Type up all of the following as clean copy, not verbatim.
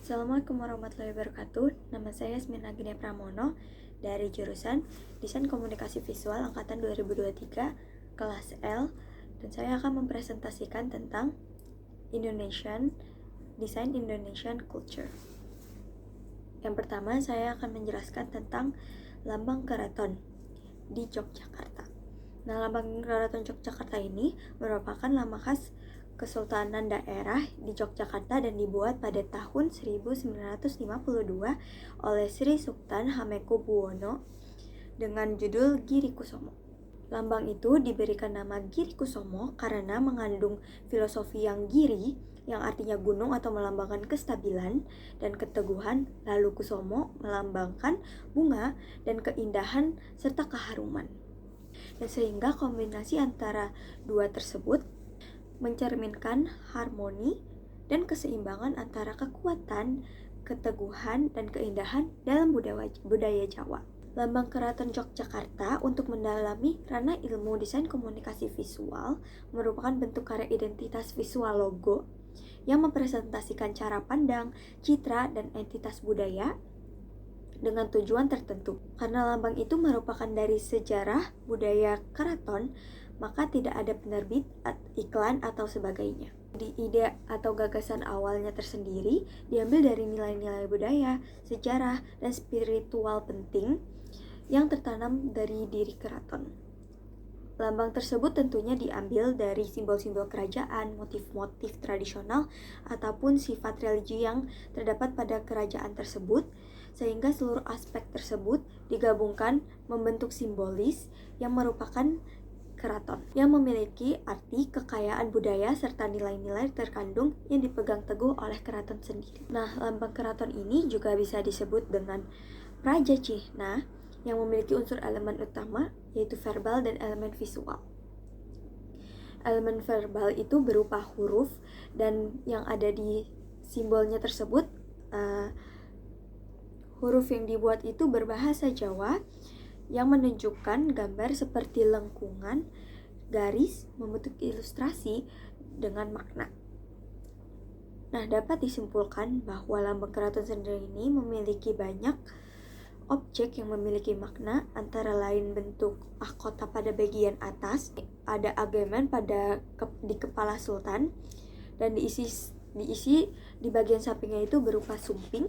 Assalamualaikum warahmatullahi wabarakatuh. Nama saya Yasmin Agnia Pramono dari jurusan Desain Komunikasi Visual angkatan 2023 kelas L, dan saya akan mempresentasikan tentang Design Indonesian Culture. Yang pertama, saya akan menjelaskan tentang Lambang Keraton di Yogyakarta. Nah, Lambang Keraton Yogyakarta ini merupakan lambang khas Kesultanan Daerah di Yogyakarta dan dibuat pada tahun 1952 oleh Sri Sultan Hamengkubuwono dengan judul Giri Kusumo. Lambang itu diberikan nama Giri Kusumo karena mengandung filosofi yang giri, yang artinya gunung atau melambangkan kestabilan dan keteguhan, lalu Kusumo melambangkan bunga dan keindahan serta keharuman. Dan sehingga kombinasi antara dua tersebut mencerminkan harmoni dan keseimbangan antara kekuatan, keteguhan, dan keindahan dalam budaya Jawa. Lambang Keraton Yogyakarta untuk mendalami ranah ilmu desain komunikasi visual merupakan bentuk karya identitas visual logo yang mempresentasikan cara pandang, citra, dan entitas budaya dengan tujuan tertentu. Karena lambang itu merupakan dari sejarah budaya keraton, maka tidak ada penerbit, iklan, atau sebagainya. Di ide atau gagasan awalnya tersendiri diambil dari nilai-nilai budaya, sejarah, dan spiritual penting yang tertanam dari diri keraton. Lambang tersebut tentunya diambil dari simbol-simbol kerajaan, motif-motif tradisional, ataupun sifat religi yang terdapat pada kerajaan tersebut, sehingga seluruh aspek tersebut digabungkan membentuk simbolis yang merupakan keraton, yang memiliki arti kekayaan budaya serta nilai-nilai terkandung yang dipegang teguh oleh keraton sendiri. Nah, lambang keraton ini juga bisa disebut dengan Praja Cihna yang memiliki unsur elemen utama yaitu verbal dan elemen visual. Elemen verbal itu berupa huruf, dan yang ada di simbolnya tersebut, huruf yang dibuat itu berbahasa Jawa yang menunjukkan gambar seperti lengkungan, garis, membentuk ilustrasi dengan makna. Nah, dapat disimpulkan bahwa lambang keraton sendiri ini memiliki banyak objek yang memiliki makna, antara lain bentuk mahkota pada bagian atas, ada ageman di kepala sultan, dan diisi di bagian sampingnya itu berupa sumping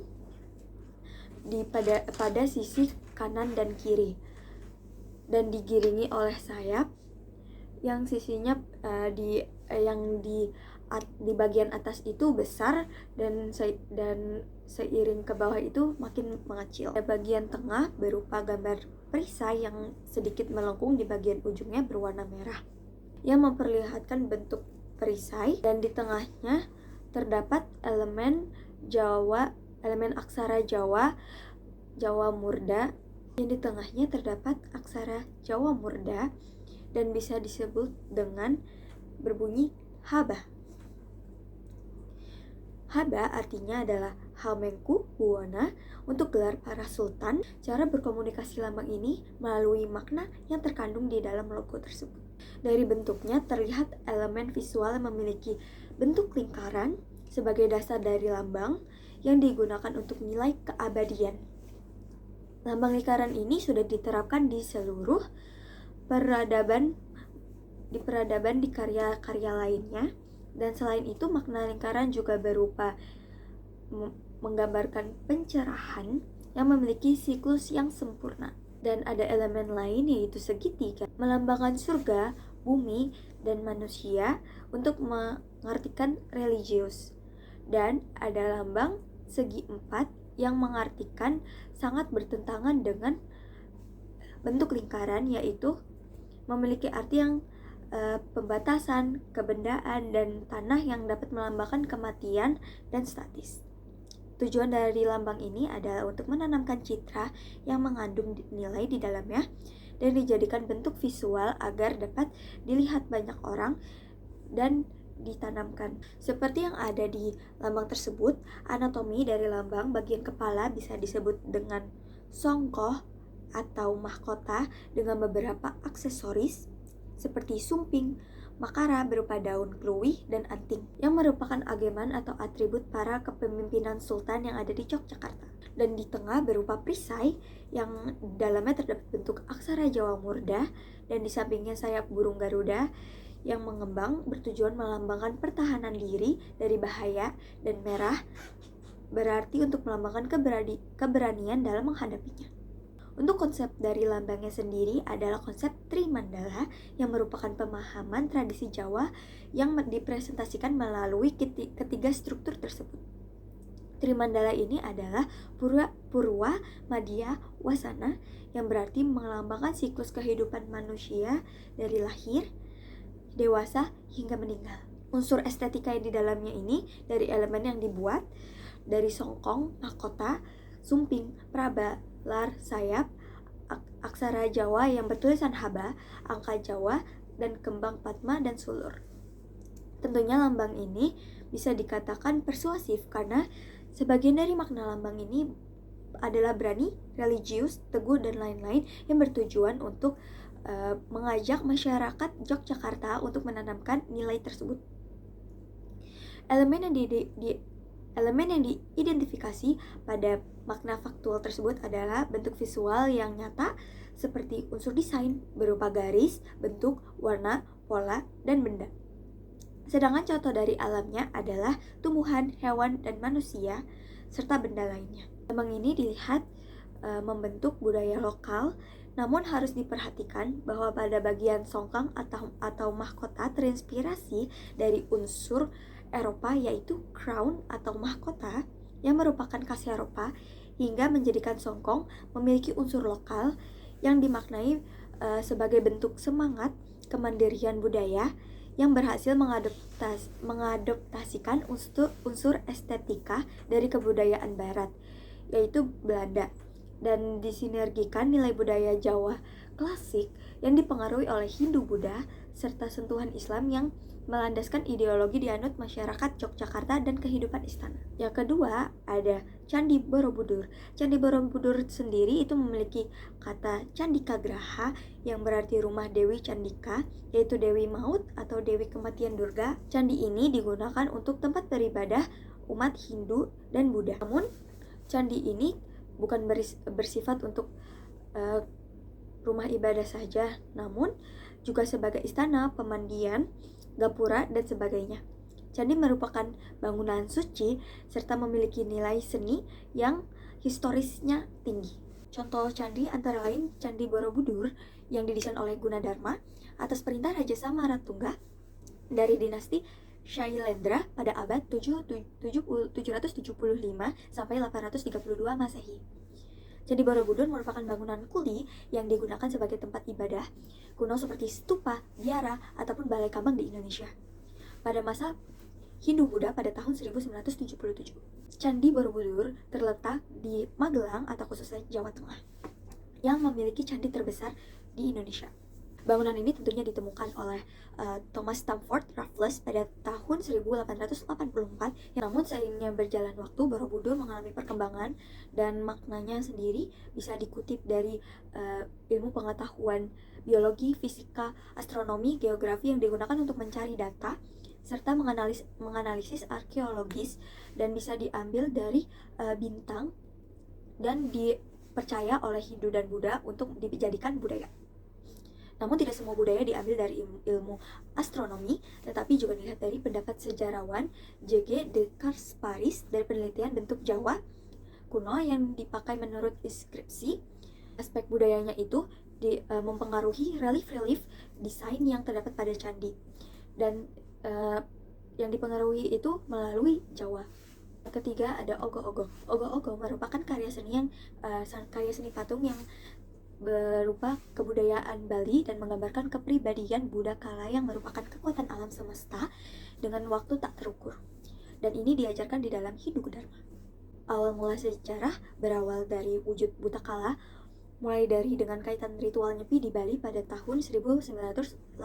pada sisi kanan dan kiri, dan digiringi oleh sayap yang sisinya di bagian atas itu besar dan seiring ke bawah itu makin mengecil. Bagian tengah berupa gambar perisai yang sedikit melengkung di bagian ujungnya berwarna merah yang memperlihatkan bentuk perisai, dan di tengahnya terdapat elemen aksara Jawa Murda, yang di tengahnya terdapat aksara Jawa Murda dan bisa disebut dengan berbunyi Haba. Haba artinya adalah Hamengkubuwono untuk gelar para sultan. Cara berkomunikasi lambang ini melalui makna yang terkandung di dalam logo tersebut. Dari bentuknya terlihat elemen visual yang memiliki bentuk lingkaran sebagai dasar dari lambang yang digunakan untuk nilai keabadian. Lambang lingkaran ini sudah diterapkan di seluruh peradaban di karya-karya lainnya, dan selain itu makna lingkaran juga berupa menggambarkan pencerahan yang memiliki siklus yang sempurna. Dan ada elemen lain yaitu segitiga, melambangkan surga, bumi, dan manusia untuk mengartikan religius. Dan ada lambang segi empat yang mengartikan sangat bertentangan dengan bentuk lingkaran, yaitu memiliki arti yang pembatasan, kebendaan, dan tanah yang dapat melambangkan kematian dan statis. Tujuan dari lambang ini adalah untuk menanamkan citra yang mengandung nilai di dalamnya dan dijadikan bentuk visual agar dapat dilihat banyak orang dan ditanamkan. Seperti yang ada di lambang tersebut, anatomi dari lambang bagian kepala bisa disebut dengan songkoh atau mahkota dengan beberapa aksesoris seperti sumping, makara berupa daun kluwih dan anting yang merupakan ageman atau atribut para kepemimpinan sultan yang ada di Yogyakarta. Dan di tengah berupa perisai yang dalamnya terdapat bentuk aksara Jawa Murda, dan di sampingnya sayap burung Garuda yang mengembang bertujuan melambangkan pertahanan diri dari bahaya, dan merah berarti untuk melambangkan keberanian dalam menghadapinya. Untuk konsep dari lambangnya sendiri adalah konsep Trimandala yang merupakan pemahaman tradisi Jawa yang dipresentasikan melalui ketiga struktur tersebut. Trimandala ini adalah Purwa, Madya, Wasana yang berarti melambangkan siklus kehidupan manusia dari lahir, dewasa, hingga meninggal. Unsur estetika yang di dalamnya ini dari elemen yang dibuat dari songkong, mahkota, sumping, praba, lar, sayap, aksara Jawa yang bertulisan haba, angka Jawa, dan kembang padma dan sulur. Tentunya lambang ini bisa dikatakan persuasif karena sebagian dari makna lambang ini adalah berani, religius, teguh, dan lain-lain yang bertujuan untuk mengajak masyarakat Yogyakarta untuk menanamkan nilai tersebut. Elemen yang diidentifikasi pada makna faktual tersebut adalah bentuk visual yang nyata seperti unsur desain berupa garis, bentuk, warna, pola, dan benda. Sedangkan contoh dari alamnya adalah tumbuhan, hewan, dan manusia, serta benda lainnya. Lambang ini dilihat membentuk budaya lokal, namun harus diperhatikan bahwa pada bagian songkang atau mahkota terinspirasi dari unsur Eropa, yaitu crown atau mahkota yang merupakan khas Eropa, hingga menjadikan songkong memiliki unsur lokal yang dimaknai sebagai bentuk semangat kemandirian budaya yang berhasil mengadoptasikan unsur estetika dari kebudayaan barat, yaitu Belanda, dan disinergikan nilai budaya Jawa klasik yang dipengaruhi oleh Hindu-Buddha serta sentuhan Islam yang melandaskan ideologi dianut masyarakat Yogyakarta dan kehidupan istana. Yang kedua ada Candi Borobudur. Candi Borobudur sendiri itu memiliki kata Candika Graha yang berarti rumah Dewi Candika, yaitu Dewi Maut atau Dewi Kematian Durga. Candi ini digunakan untuk tempat beribadah umat Hindu dan Buddha. Namun candi ini bukan bersifat untuk rumah ibadah saja, namun juga sebagai istana, pemandian, gapura, dan sebagainya. Candi merupakan bangunan suci serta memiliki nilai seni yang historisnya tinggi. Contoh candi antara lain Candi Borobudur yang didesain oleh Gunadarma atas perintah Raja Samaratungga dari dinasti Shailendra pada abad 775 sampai 832 Masehi. Candi Borobudur merupakan bangunan kuli yang digunakan sebagai tempat ibadah kuno seperti stupa, biara, ataupun balai kambang di Indonesia pada masa Hindu-Buddha pada tahun 1977. Candi Borobudur terletak di Magelang atau khususnya Jawa Tengah yang memiliki candi terbesar di Indonesia. Bangunan ini tentunya ditemukan oleh Thomas Stamford Raffles pada tahun 1884. Namun seiringnya berjalan waktu, Borobudur mengalami perkembangan dan maknanya sendiri bisa dikutip dari ilmu pengetahuan biologi, fisika, astronomi, geografi yang digunakan untuk mencari data serta menganalisis arkeologis, dan bisa diambil dari bintang dan dipercaya oleh Hindu dan Buddha untuk dijadikan budaya. Namun tidak semua budaya diambil dari ilmu astronomi, tetapi juga dilihat dari pendapat sejarawan J.G. de Kasparis dari penelitian bentuk Jawa kuno yang dipakai menurut inskripsi. Aspek budayanya itu mempengaruhi relief-relief desain yang terdapat pada candi, dan yang dipengaruhi itu melalui Jawa. Ketiga ada ogoh-ogoh. Ogoh-ogoh merupakan karya seni patung yang berupa kebudayaan Bali dan menggambarkan kepribadian Buddha Kala yang merupakan kekuatan alam semesta dengan waktu tak terukur. Dan ini diajarkan di dalam Hindu Dharma. Awal mula sejarah berawal dari wujud Buddha Kala, mulai dari dengan kaitan ritual Nyepi di Bali pada tahun 1983,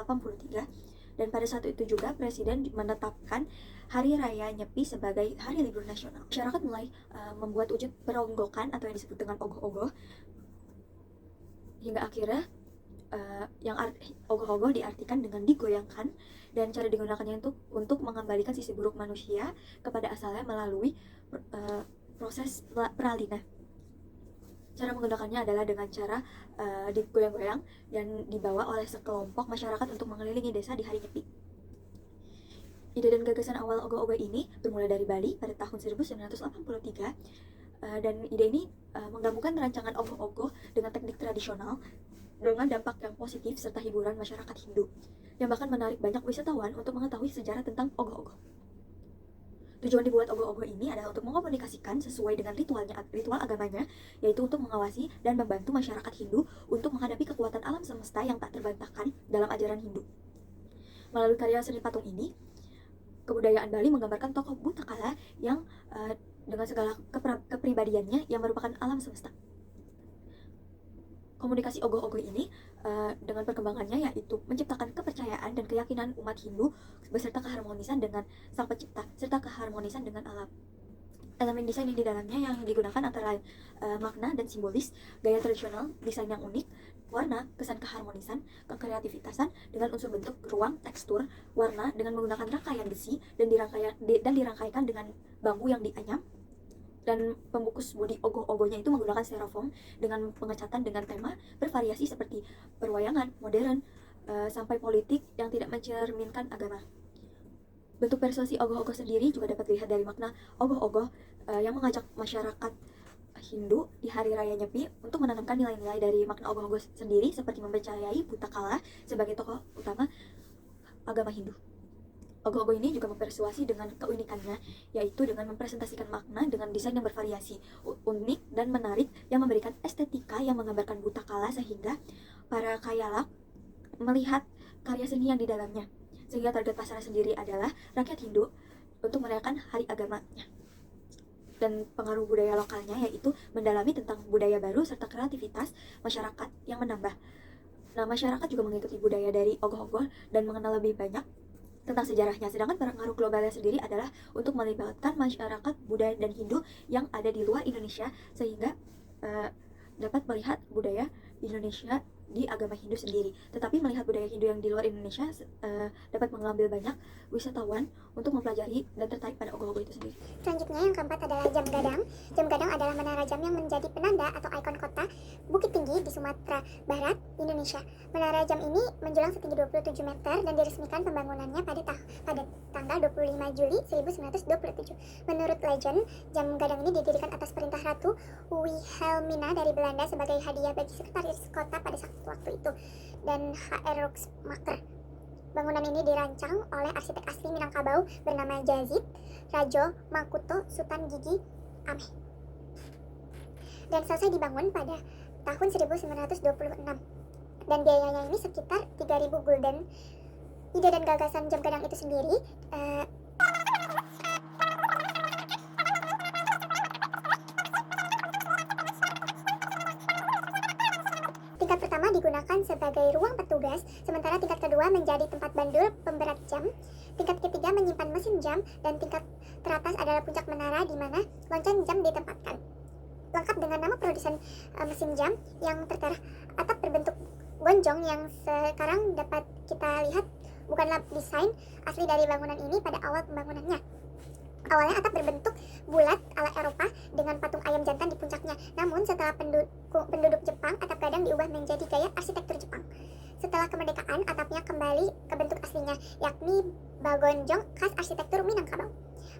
dan pada saat itu juga Presiden menetapkan Hari Raya Nyepi sebagai hari libur nasional. Masyarakat mulai membuat wujud peronggokan atau yang disebut dengan ogoh-ogoh, hingga akhirnya ogoh-ogoh diartikan dengan digoyangkan, dan cara digunakannya untuk mengembalikan sisi buruk manusia kepada asalnya melalui proses peralihan. Cara menggunakannya adalah dengan cara digoyang-goyang dan dibawa oleh sekelompok masyarakat untuk mengelilingi desa di hari Nyepi. Ide dan gagasan awal ogoh-ogoh ini bermula dari Bali pada tahun 1983, dan ide ini menggabungkan rancangan ogoh-ogoh dengan teknik tradisional dengan dampak yang positif serta hiburan masyarakat Hindu, yang bahkan menarik banyak wisatawan untuk mengetahui sejarah tentang ogoh-ogoh. Tujuan dibuat ogoh-ogoh ini adalah untuk mengkomunikasikan sesuai dengan ritual agamanya, yaitu untuk mengawasi dan membantu masyarakat Hindu untuk menghadapi kekuatan alam semesta yang tak terbantahkan dalam ajaran Hindu. Melalui karya seni patung ini, kebudayaan Bali menggambarkan tokoh Buta Kala yang dengan segala kepribadiannya yang merupakan alam semesta. Komunikasi ogoh-ogoh ini dengan perkembangannya yaitu menciptakan kepercayaan dan keyakinan umat Hindu beserta keharmonisan dengan Sang Pencipta serta keharmonisan dengan alam. Elemen desain yang di dalamnya yang digunakan antara lain makna dan simbolis, gaya tradisional, desain yang unik, warna, kesan keharmonisan, kekreativitasan dengan unsur bentuk, ruang, tekstur, warna dengan menggunakan rangkaian besi dan dirangkaikan dengan bambu yang dianyam. Dan pembungkus bodi ogoh-ogohnya itu menggunakan styrofoam dengan pengecatan dengan tema bervariasi seperti perwayangan, modern, sampai politik yang tidak mencerminkan agama. Bentuk persuasi ogoh-ogoh sendiri juga dapat dilihat dari makna ogoh-ogoh yang mengajak masyarakat Hindu di Hari Raya Nyepi untuk menanamkan nilai-nilai dari makna ogoh-ogoh sendiri, seperti mempercayai Buta Kala sebagai tokoh utama agama Hindu. Ogoh-ogoh ini juga mempersuasi dengan keunikannya, yaitu dengan mempresentasikan makna dengan desain yang bervariasi, unik dan menarik, yang memberikan estetika yang menggambarkan Buta Kala sehingga para khayalak melihat karya seni yang di dalamnya. Sehingga target pasar sendiri adalah rakyat Hindu untuk merayakan hari agamanya. Dan pengaruh budaya lokalnya yaitu mendalami tentang budaya baru serta kreativitas masyarakat yang menambah. Nah, masyarakat juga mengikuti budaya dari ogoh-ogoh dan mengenal lebih banyak tentang sejarahnya. Sedangkan pengaruh globalnya sendiri adalah untuk melibatkan masyarakat Buddha dan Hindu yang ada di luar Indonesia, sehingga dapat melihat budaya Indonesia di agama Hindu sendiri. Tetapi melihat budaya Hindu yang di luar Indonesia dapat mengambil banyak wisatawan untuk mempelajari dan tertarik pada ogoh-ogoh itu sendiri. Selanjutnya yang keempat adalah jam gadang. Jam gadang adalah menara jam yang menjadi penanda atau ikon kota Bukit Tinggi di Sumatera Barat, Indonesia. Menara jam ini menjulang setinggi 27 meter dan diresmikan pembangunannya pada tanggal 25 Juli 1927. Menurut legend, jam gadang ini didirikan atas perintah Ratu Wilhelmina dari Belanda sebagai hadiah bagi sekretaris kota pada waktu itu, dan H.R. Roxmaker. Bangunan ini dirancang oleh arsitek asli Minangkabau bernama Jazid Rajo Makuto Sutan Gigi Ameh, dan selesai dibangun pada tahun 1926, dan biayanya ini sekitar 3.000 gulden. Ide dan gagasan jam gadang itu sendiri tingkat pertama digunakan sebagai ruang petugas, sementara tingkat kedua menjadi tempat bandul pemberat jam, tingkat ketiga menyimpan mesin jam, dan tingkat teratas adalah puncak menara di mana lonceng jam ditempatkan. Lengkap dengan nama produsen mesin jam yang tertera atap berbentuk gonjong yang sekarang dapat kita lihat bukanlah desain asli dari bangunan ini pada awal pembangunannya. Awalnya atap berbentuk bulat ala Eropa dengan patung ayam jantan di puncaknya. Namun setelah penduduk Jepang, atap gadang diubah menjadi gaya arsitektur Jepang. Setelah kemerdekaan, atapnya kembali ke bentuk aslinya, yakni bagonjong khas arsitektur Minangkabau.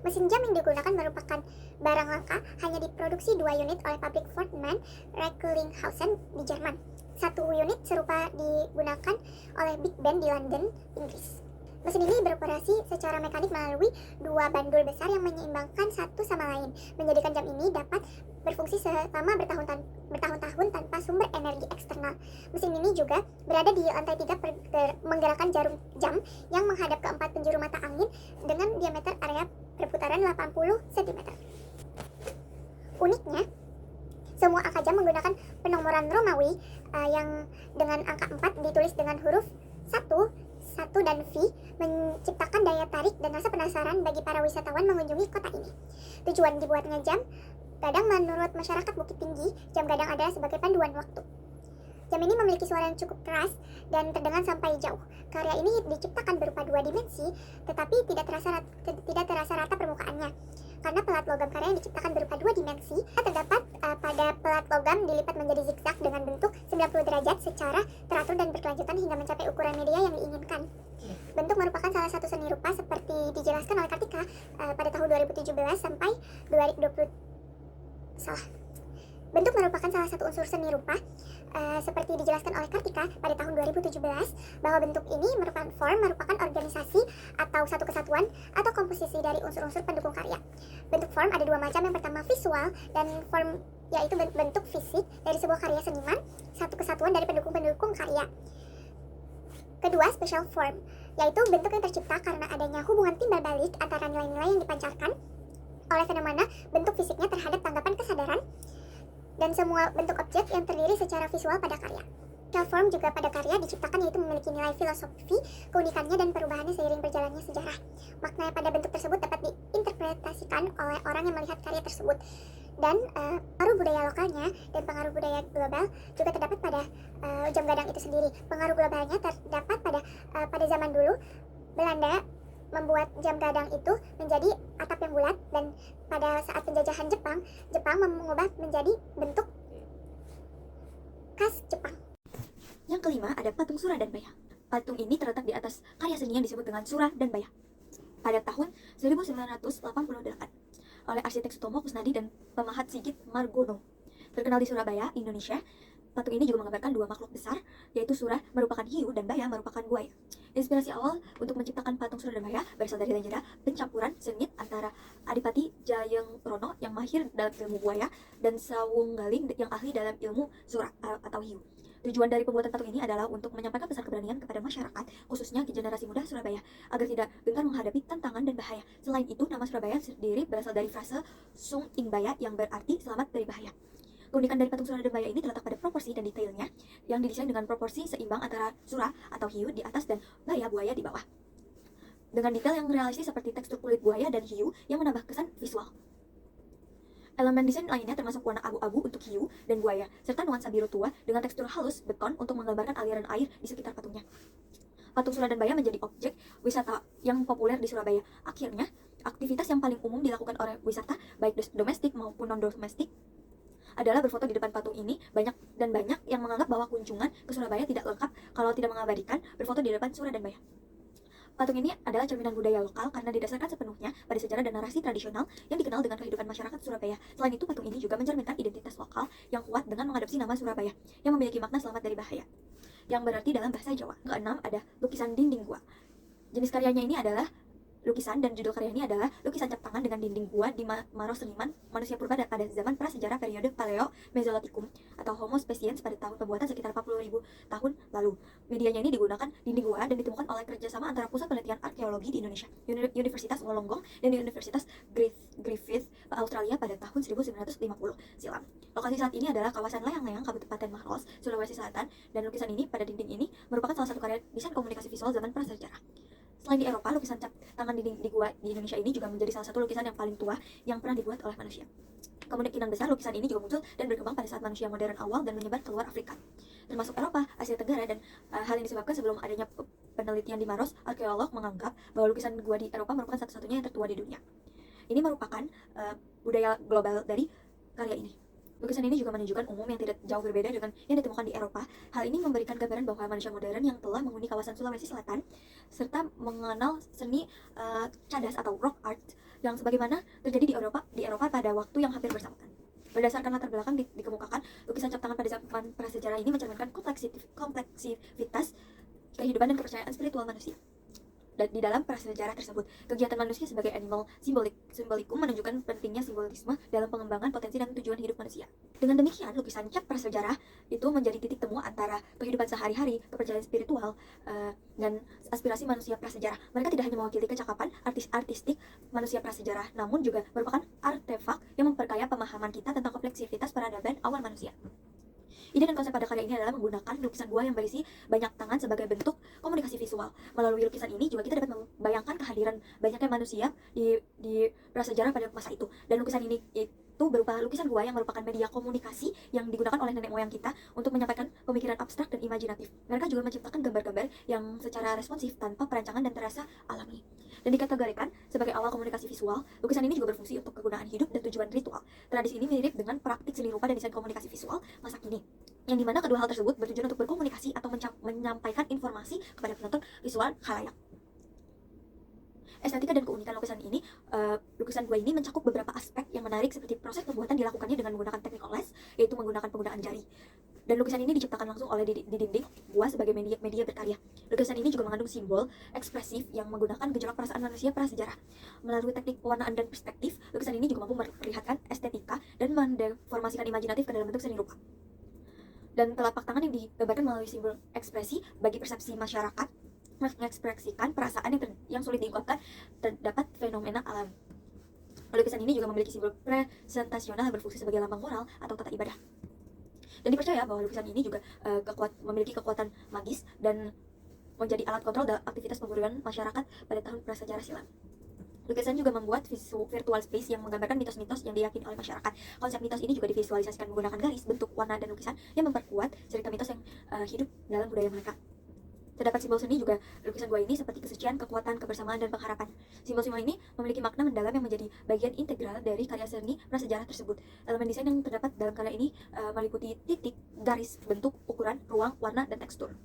Mesin jam yang digunakan merupakan barang langka, hanya diproduksi 2 unit oleh pabrik Fordman Recklinghausen di Jerman. 1 unit serupa digunakan oleh Big Ben di London, Inggris. Mesin ini beroperasi secara mekanik melalui 2 bandul besar yang menyeimbangkan satu sama lain, menjadikan jam ini dapat berfungsi selama bertahun-tahun tanpa sumber energi eksternal. Mesin ini juga berada di lantai 3 menggerakkan jarum jam yang menghadap ke 4 penjuru mata angin dengan diameter area perputaran 80 cm. Uniknya, semua angka jam menggunakan penomoran Romawi yang dengan angka 4 ditulis dengan huruf 1 dan V, menciptakan daya tarik dan rasa penasaran bagi para wisatawan mengunjungi kota ini. Tujuan dibuatnya jam gadang menurut masyarakat Bukit Tinggi, jam gadang adalah sebagai panduan waktu. Jam ini memiliki suara yang cukup keras dan terdengar sampai jauh. Karya ini diciptakan berupa 2 dimensi, tetapi tidak terasa rata permukaannya. Karena pelat logam karya yang diciptakan berupa 2 dimensi, terdapat pada pelat logam dilipat menjadi zigzag dengan bentuk 90 derajat secara teratur dan berkelanjutan hingga mencapai ukuran media yang diinginkan. Bentuk merupakan salah satu seni rupa seperti dijelaskan oleh Kartika pada tahun 2017 sampai 2020. Bentuk merupakan salah satu unsur seni rupa seperti dijelaskan oleh Kartika pada tahun 2017 bahwa bentuk ini merupakan organisasi atau satu kesatuan atau komposisi dari unsur-unsur pendukung karya. Bentuk form ada 2 macam, yang pertama visual dan form yaitu bentuk fisik dari sebuah karya seniman, satu kesatuan dari pendukung-pendukung karya. Kedua, special form, yaitu bentuk yang tercipta karena adanya hubungan timbal balik antara nilai-nilai yang dipancarkan oleh fenomena bentuk fisiknya terhadap tanggapan kesadaran dan semua bentuk objek yang terdiri secara visual pada karya. Special form juga pada karya diciptakan yaitu memiliki nilai filosofi, keunikannya dan perubahannya seiring berjalannya sejarah. Makna pada bentuk tersebut dapat diinterpretasikan oleh orang yang melihat karya tersebut. Dan pengaruh budaya lokalnya dan pengaruh budaya global juga terdapat pada jam gadang itu sendiri. Pengaruh globalnya terdapat pada zaman dulu Belanda membuat jam gadang itu menjadi atap yang bulat, dan pada saat penjajahan Jepang mengubah menjadi bentuk khas Jepang. Yang kelima ada patung Surah dan Baya. Patung ini terletak di atas karya seni yang disebut dengan Surah dan Baya pada tahun 1988 oleh arsitek Sutomo Kusnadi dan pemahat Sigit Margono. Terkenal di Surabaya, Indonesia, patung ini juga menggambarkan 2 makhluk besar, yaitu Surah merupakan hiu dan Baya merupakan buaya. Inspirasi awal untuk menciptakan patung Surah dan Baya berasal dari legenda pencampuran sengit antara Adipati Jayengrono yang mahir dalam ilmu buaya dan Sawunggaling yang ahli dalam ilmu Surah atau hiu. Tujuan dari pembuatan patung ini adalah untuk menyampaikan pesan keberanian kepada masyarakat, khususnya generasi muda Surabaya, agar tidak gentar menghadapi tantangan dan bahaya. Selain itu, nama Surabaya sendiri berasal dari frase Sung Ing Baya yang berarti selamat dari bahaya. Keunikan dari patung Surah dan Baya ini terletak pada proporsi dan detailnya yang didesain dengan proporsi seimbang antara Surah atau hiu di atas dan Baya buaya di bawah. Dengan detail yang realistis seperti tekstur kulit buaya dan hiu yang menambah kesan visual. Elemen desain lainnya termasuk warna abu-abu untuk hiu dan buaya, serta nuansa biru tua dengan tekstur halus beton untuk menggambarkan aliran air di sekitar patungnya. Patung Surah dan Baya menjadi objek wisata yang populer di Surabaya. Akhirnya, aktivitas yang paling umum dilakukan oleh wisata, baik domestik maupun non-domestik, adalah berfoto di depan patung ini. Banyak yang menganggap bahwa kunjungan ke Surabaya tidak lengkap kalau tidak mengabadikan berfoto di depan Surah dan Baya. Patung ini adalah cerminan budaya lokal karena didasarkan sepenuhnya pada sejarah dan narasi tradisional yang dikenal dengan kehidupan masyarakat Surabaya. Selain itu, patung ini juga mencerminkan identitas lokal yang kuat dengan mengadopsi nama Surabaya yang memiliki makna selamat dari bahaya, yang berarti dalam bahasa Jawa. Keenam ada lukisan dinding gua. Jenis karyanya ini adalah lukisan, dan judul karya ini adalah lukisan cap tangan dengan dinding gua di Maros Seniman manusia purba pada zaman prasejarah periode Paleo Mesolitikum atau Homo sapiens pada tahun pembuatan sekitar 40.000 tahun lalu. Medianya ini digunakan dinding gua dan ditemukan oleh kerjasama antara Pusat Penelitian Arkeologi di Indonesia, Universitas Wollongong, dan Universitas Griffith Australia pada tahun 1950 silam. Lokasi saat ini adalah kawasan layang-layang Kabupaten Maros, Sulawesi Selatan, dan lukisan ini pada dinding ini merupakan salah satu karya desain komunikasi visual zaman prasejarah. Selain di Eropa, lukisan cap tangan di gua di Indonesia ini juga menjadi salah satu lukisan yang paling tua yang pernah dibuat oleh manusia. Kemungkinan besar lukisan ini juga muncul dan berkembang pada saat manusia modern awal dan menyebar ke luar Afrika, termasuk Eropa, Asia Tenggara, dan hal ini disebabkan sebelum adanya penelitian di Maros, arkeolog menganggap bahwa lukisan gua di Eropa merupakan satu-satunya yang tertua di dunia. Ini merupakan budaya global dari karya ini. Lukisan ini juga menunjukkan umum yang tidak jauh berbeda dengan yang ditemukan di Eropa. Hal ini memberikan gambaran bahwa manusia modern yang telah menghuni kawasan Sulawesi Selatan serta mengenal seni cadas atau rock art yang sebagaimana terjadi di Eropa pada waktu yang hampir bersamaan. Berdasarkan latar belakang dikemukakan, lukisan cap tangan pada zaman prasejarah ini mencerminkan kompleksivitas kehidupan dan kepercayaan spiritual manusia. Di dalam prasejarah tersebut, kegiatan manusia sebagai animal simbolikum menunjukkan pentingnya simbolisme dalam pengembangan potensi dan tujuan hidup manusia. Dengan demikian, lukisan cap prasejarah itu menjadi titik temu antara kehidupan sehari-hari, kepercayaan spiritual, dan aspirasi manusia prasejarah. Mereka tidak hanya mewakili kecakapan artistik manusia prasejarah, namun juga merupakan artefak yang memperkaya pemahaman kita tentang kompleksivitas peradaban awal manusia. Ide dan konsep pada karya ini adalah menggunakan lukisan gua yang berisi banyak tangan sebagai bentuk komunikasi visual. Melalui lukisan ini juga kita dapat membayangkan kehadiran banyaknya manusia di prasejarah pada masa itu. Dan lukisan ini itu yaitu berupa lukisan gua yang merupakan media komunikasi yang digunakan oleh nenek moyang kita untuk menyampaikan pemikiran abstrak dan imajinatif. Mereka juga menciptakan gambar-gambar yang secara responsif tanpa perancangan dan terasa alami. Dan dikategorikan sebagai awal komunikasi visual, lukisan ini juga berfungsi untuk kegunaan hidup dan tujuan ritual. Tradisi ini mirip dengan praktik seni rupa dan desain komunikasi visual masa kini, yang dimana kedua hal tersebut bertujuan untuk berkomunikasi atau menyampaikan informasi kepada penonton visual khalayak. Estetika dan keunikan lukisan gua ini mencakup beberapa aspek yang menarik seperti proses pembuatan dilakukannya dengan menggunakan teknik oles, yaitu menggunakan penggunaan jari. Dan lukisan ini diciptakan langsung oleh di dinding gua sebagai media berkarya. Lukisan ini juga mengandung simbol ekspresif yang menggunakan gejolak perasaan manusia prasejarah. Melalui teknik pewarnaan dan perspektif, lukisan ini juga mampu memperlihatkan estetika dan mendeformasikan imajinatif ke dalam bentuk seni rupa. Dan telapak tangan yang digambarkan melalui simbol ekspresi bagi persepsi masyarakat mengekspresikan perasaan yang sulit diungkapkan terdapat fenomena alam. Lukisan ini juga memiliki simbol presentasional yang berfungsi sebagai lambang moral atau tata ibadah. Dan dipercaya bahwa lukisan ini juga memiliki kekuatan magis dan menjadi alat kontrol dalam aktivitas pemburuan masyarakat pada tahun prasejarah silam. Lukisan juga membuat virtual space yang menggambarkan mitos-mitos yang diyakini oleh masyarakat. Konsep mitos ini juga divisualisasikan menggunakan garis, bentuk, warna, dan lukisan yang memperkuat cerita mitos yang hidup dalam budaya mereka. Terdapat simbol seni juga lukisan gua ini seperti kesucian, kekuatan, kebersamaan, dan pengharapan. Simbol-simbol ini memiliki makna mendalam yang menjadi bagian integral dari karya seni prasejarah tersebut. Elemen desain yang terdapat dalam karya ini meliputi titik, garis, bentuk, ukuran, ruang, warna, dan tekstur.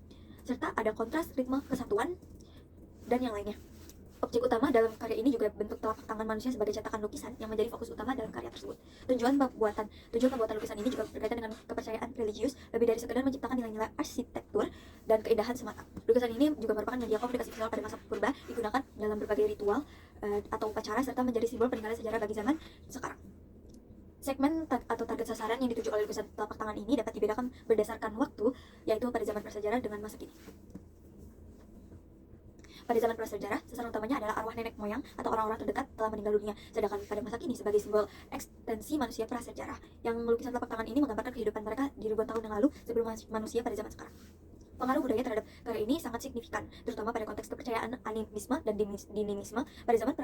Serta ada kontras, ritme, kesatuan, dan yang lainnya. Objek utama dalam karya ini juga bentuk telapak tangan manusia sebagai cetakan lukisan yang menjadi fokus utama dalam karya tersebut. Tujuan pembuatan lukisan ini juga berkaitan dengan kepercayaan religius, lebih dari sekedar menciptakan nilai-nilai arsitektur dan keindahan semata. Lukisan ini juga merupakan media komunikasi visual pada masa purba, digunakan dalam berbagai ritual atau upacara, serta menjadi simbol peninggalan sejarah bagi zaman sekarang. Segmen atau target sasaran yang dituju oleh lukisan telapak tangan ini dapat dibedakan berdasarkan waktu, yaitu pada zaman prasejarah dengan masa kini. Pada zaman prasejarah, sasaran utamanya adalah arwah nenek moyang atau orang-orang terdekat telah meninggal dunia. Sedangkan pada masa kini sebagai simbol ekstensi manusia prasejarah, yang lukisan telapak tangan ini menggambarkan kehidupan mereka di ribuan tahun yang lalu sebelum manusia pada zaman sekarang. Pengaruh budaya terhadap karya ini sangat signifikan, terutama pada konteks kepercayaan animisme dan dinimisme pada zaman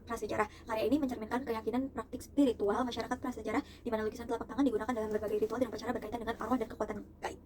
prasejarah. Karya ini mencerminkan keyakinan praktik spiritual masyarakat prasejarah, di mana lukisan telapak tangan digunakan dalam berbagai ritual dan upacara berkaitan dengan arwah dan kekuatan gaib.